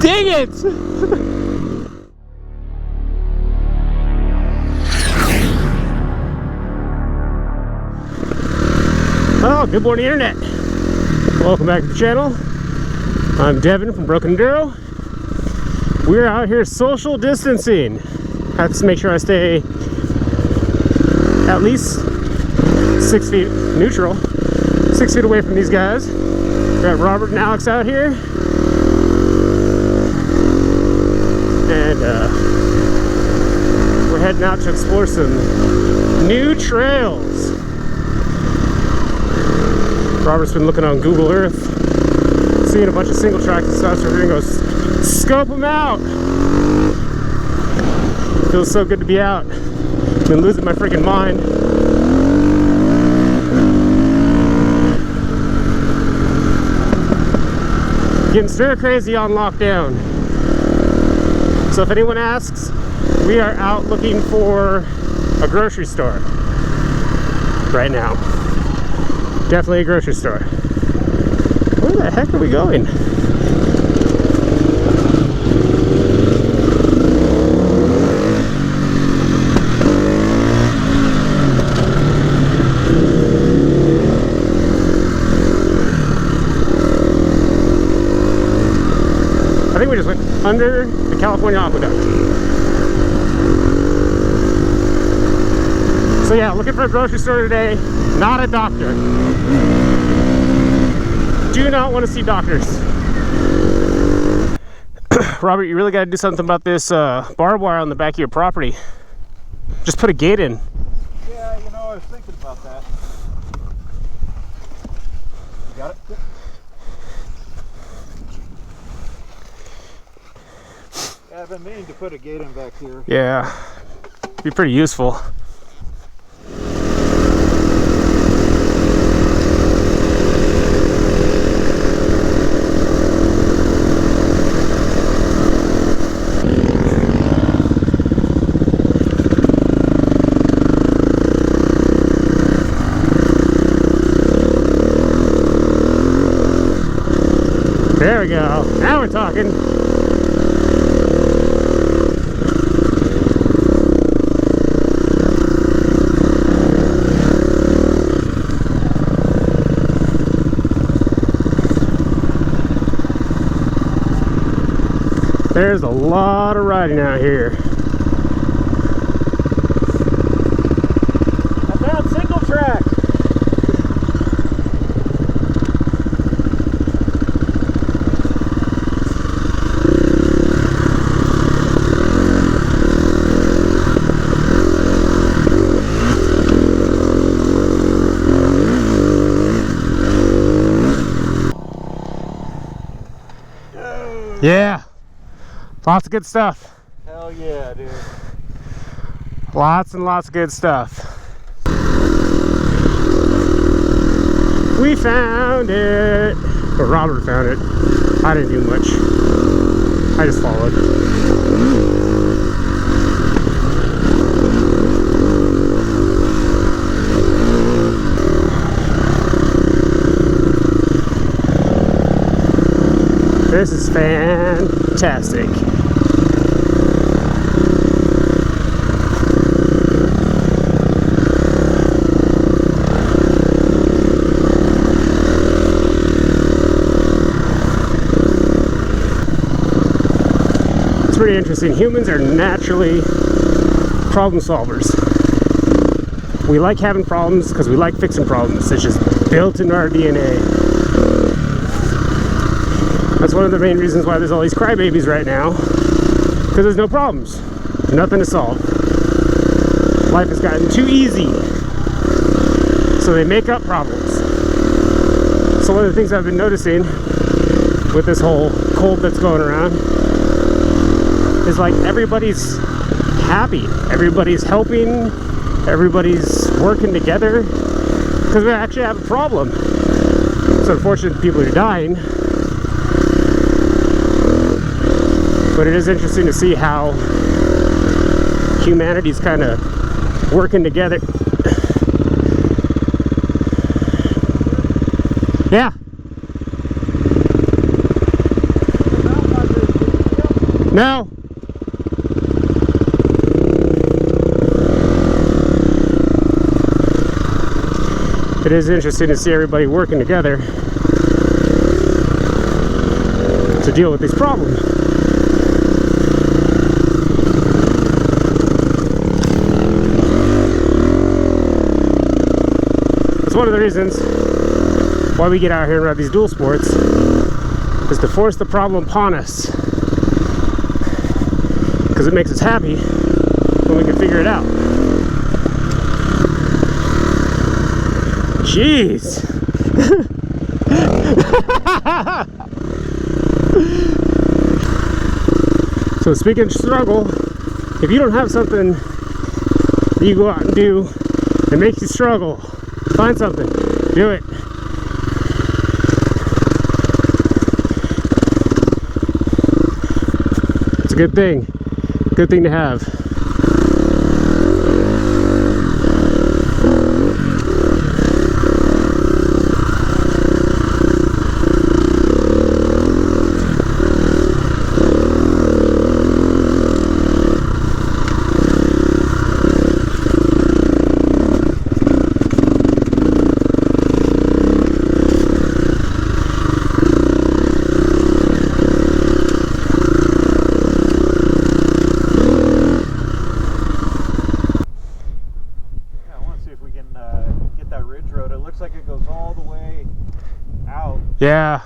Dang it! Oh, good morning, Internet. Welcome back to the channel. I'm Devin from Broken Enduro. We're out here social distancing. Have to make sure I stay at least 6 feet neutral, 6 feet away from these guys. We got Robert and Alex out here, and we're heading out to explore some new trails. Robert's been looking on Google Earth, seeing a bunch of single tracks and stuff, so we're gonna go scope them out. Feels so good to be out. Been losing my freaking mind. Getting stir crazy on lockdown. So if anyone asks, we are out looking for a grocery store right now. Definitely a grocery store. Where the heck are we going? I think we just went under the California Aqueduct. So yeah, looking for a grocery store today, not a doctor. Do not want to see doctors. Robert, you really got to do something about this barbed wire on the back of your property. Just put a gate in. Yeah, you know, I was thinking about that. You got it? Yeah, I've been meaning to put a gate in back here. Yeah, be pretty useful. There we go. Now we're talking. There's a lot of riding out here. I found single track. Yeah. Lots of good stuff. Hell yeah, dude. Lots and lots of good stuff. We found it. Or Robert found it. I didn't do much. I just followed. This is fantastic. It's pretty interesting. Humans are naturally problem solvers. We like having problems because we like fixing problems. It's just built into our DNA. That's one of the main reasons why there's all these crybabies right now, because there's no problems, nothing to solve. Life has gotten too easy, so they make up problems. So one of the things I've been noticing with this whole cold that's going around is like everybody's happy, everybody's helping, everybody's working together, because we actually have a problem. It's unfortunate people are dying. But it is interesting to see how humanity's kind of working together. Yeah. Now, it is interesting to see everybody working together to deal with these problems. That's one of the reasons why we get out here and ride these dual sports, is to force the problem upon us, because it makes us happy when we can figure it out. Jeez. So speaking of struggle, if you don't have something that you go out and do that makes you struggle, find something, do it. It's a good thing to have. Yeah.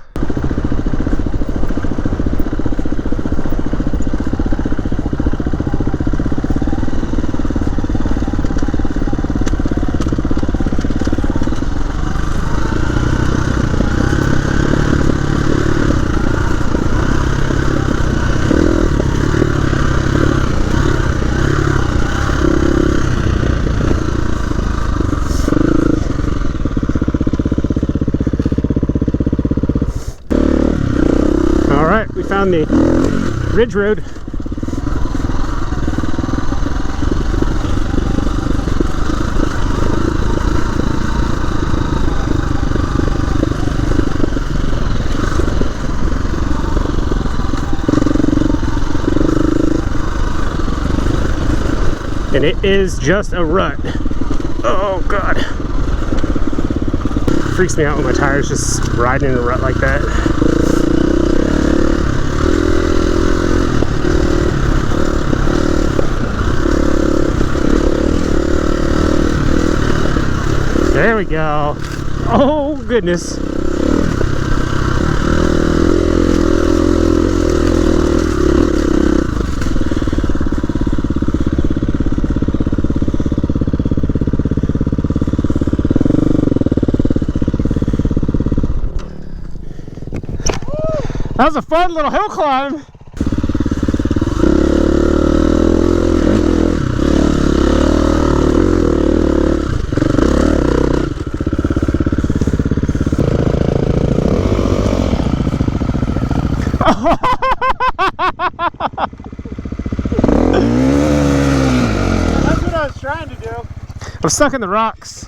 Found the ridge road. And it is just a rut. Oh God. It freaks me out when my tires just riding in a rut like that. There we go. Oh goodness. That was a fun little hill climb. That's what I was trying to do. I'm stuck in the rocks.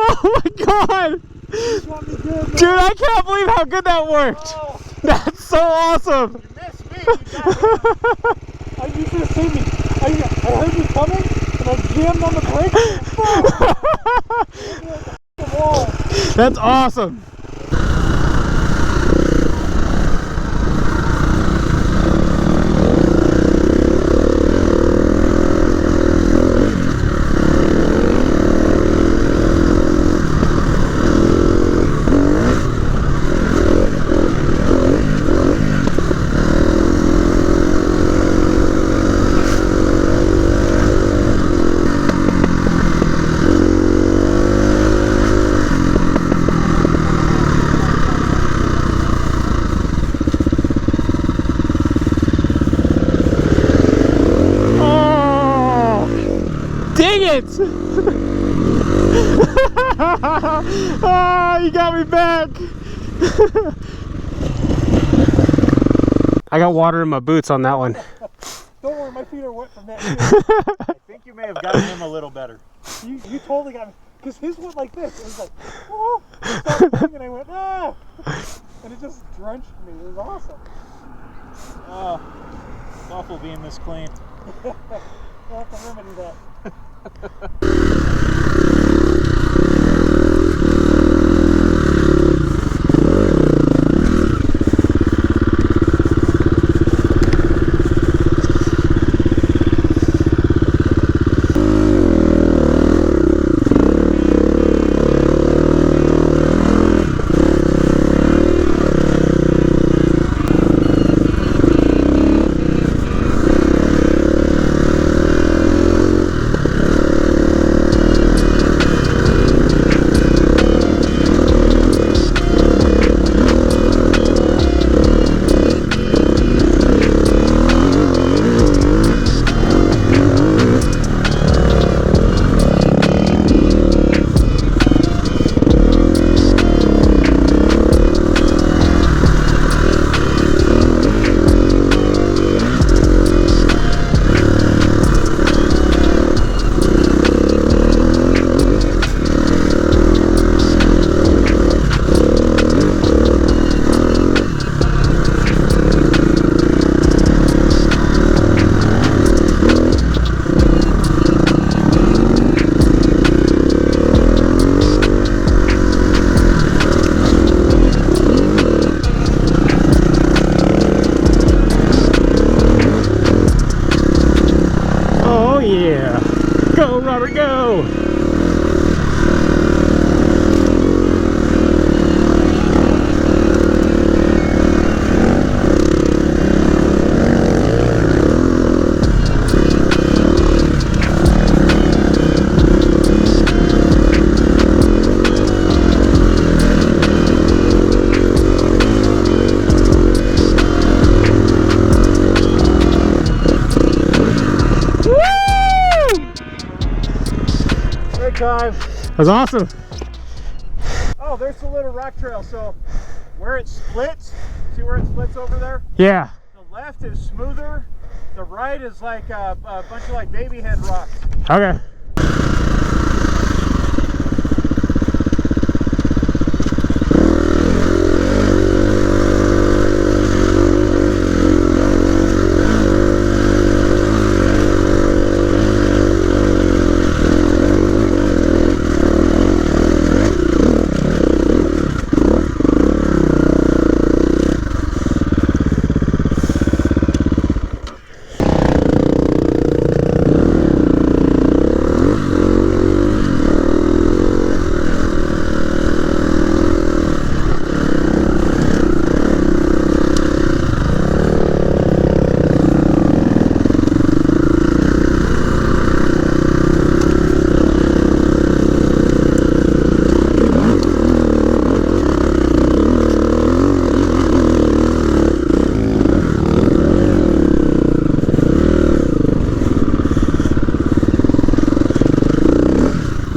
Oh my God! Dude, I can't believe how good that worked. Oh. That's so awesome. You missed me. You should have seen me. I heard you coming, and I jammed on the brakes. That's awesome. Dang it! Oh, you got me back. I got water in my boots on that one. Don't worry, my feet are wet from that too. I think you may have gotten him a little better. You totally got me. Because his went like this. It was like, oh, it started going, and I went, ah. And it just drenched me. It was awesome. Oh, it's awful being this clean. We'll have to remedy that. Go, Robert, go! Time. That was awesome. Oh, there's the little rock trail. So where it splits, see where it splits over there? Yeah. The left is smoother. The right is like a bunch of like baby head rocks. Okay.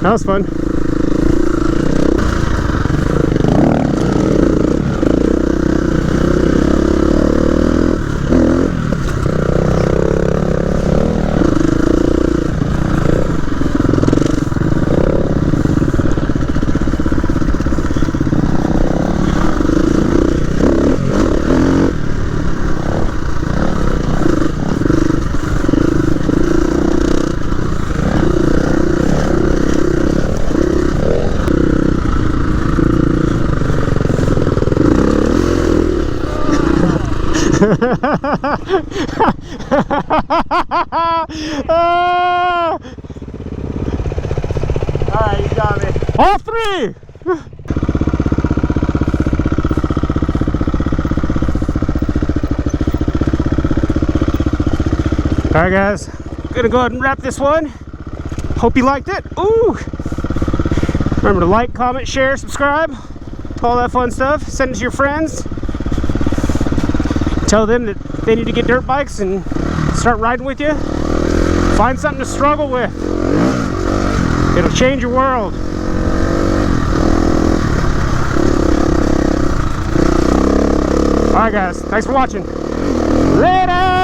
That was fun. Alright, you got me. All three! Alright guys, gonna go ahead and wrap this one. Hope you liked it. Ooh! Remember to like, comment, share, subscribe, all that fun stuff. Send it to your friends. Tell them that they need to get dirt bikes and start riding with you. Find something to struggle with. It'll change your world. Alright guys, thanks for watching. Later!